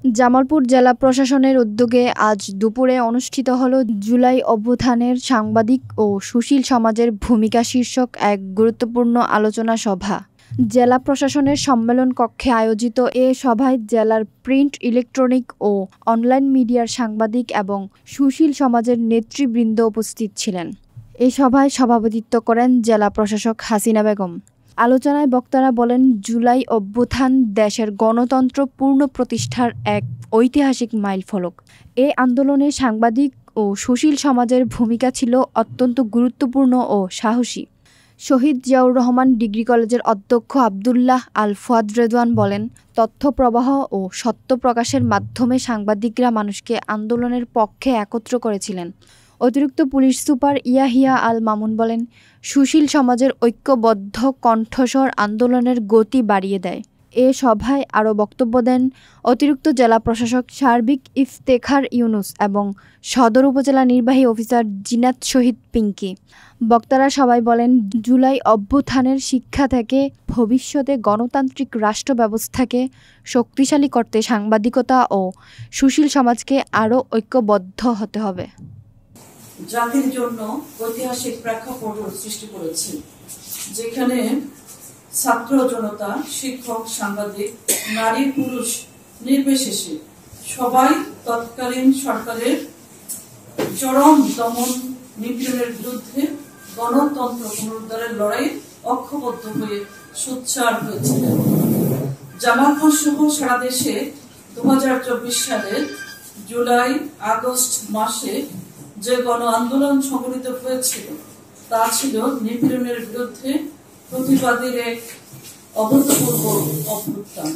জামালপুর জেলা প্রশাসনের উদ্যোগে আজ দুপুরে অনুষ্ঠিত হল জুলাই অভ্যুত্থানের সাংবাদিক ও সুশীল সমাজের ভূমিকা শীর্ষক এক গুরুত্বপূর্ণ আলোচনা সভা। জেলা প্রশাসনের সম্মেলন কক্ষে আয়োজিত এ সভায় জেলার প্রিন্ট, ইলেকট্রনিক ও অনলাইন মিডিয়ার সাংবাদিক এবং সুশীল সমাজের নেতৃবৃন্দ উপস্থিত ছিলেন। এ সভায় সভাপতিত্ব করেন জেলা প্রশাসক হাসিনা বেগম। আলোচনায় বক্তারা বলেন, জুলাই অভ্যুত্থান দেশের গণতন্ত্র পূর্ণ প্রতিষ্ঠার এক ঐতিহাসিক মাইলফলক। এ আন্দোলনে সাংবাদিক ও সুশীল সমাজের ভূমিকা ছিল অত্যন্ত গুরুত্বপূর্ণ ও সাহসী। শহীদ জিয়াউর রহমান ডিগ্রি কলেজের অধ্যক্ষ আবদুল্লাহ আল ফুয়াদ রেদওয়ান বলেন, তথ্য প্রবাহ ও সত্য প্রকাশের মাধ্যমে সাংবাদিকরা মানুষকে আন্দোলনের পক্ষে একত্র করেছিলেন। অতিরিক্ত পুলিশ সুপার ইয়াহিয়া আল মামুন বলেন, সুশীল সমাজের ঐক্যবদ্ধ কণ্ঠস্বর আন্দোলনের গতি বাড়িয়ে দেয়। এ সভায় আরও বক্তব্য দেন অতিরিক্ত জেলা প্রশাসক সার্বিক ইফতেখার ইউনুস এবং সদর উপজেলা নির্বাহী অফিসার জিনাত শহীদ পিঙ্কি। বক্তারা সবাই বলেন, জুলাই অভ্যুত্থানের শিক্ষা থেকে ভবিষ্যতে গণতান্ত্রিক রাষ্ট্র ব্যবস্থাকে শক্তিশালী করতে সাংবাদিকতা ও সুশীল সমাজকে আরও ঐক্যবদ্ধ হতে হবে। জাতির জন্য ঐতিহাসিক প্রেক্ষাপট সৃষ্টি করেছে, যেখানে ছাত্র জনতা, শিক্ষক, সাংবাদিক, নারী পুরুষ নির্বিশেষে সবাই তৎকালীন সরকারের চরম দমন নিপীড়নের বিরুদ্ধে গণতন্ত্র পুনরুদ্ধারের লড়াই ঐক্যবদ্ধ হয়ে সোচ্চার হয়েছিলেন। জামালপুর সহ সারা দেশে 2024 সালের জুলাই আগস্ট মাসে যে গণ আন্দোলন সংগঠিত হয়েছিল তা ছিল নিপীড়নের বিরুদ্ধে প্রতিবাদের এক অভূতপূর্ব অভ্যুত্থান।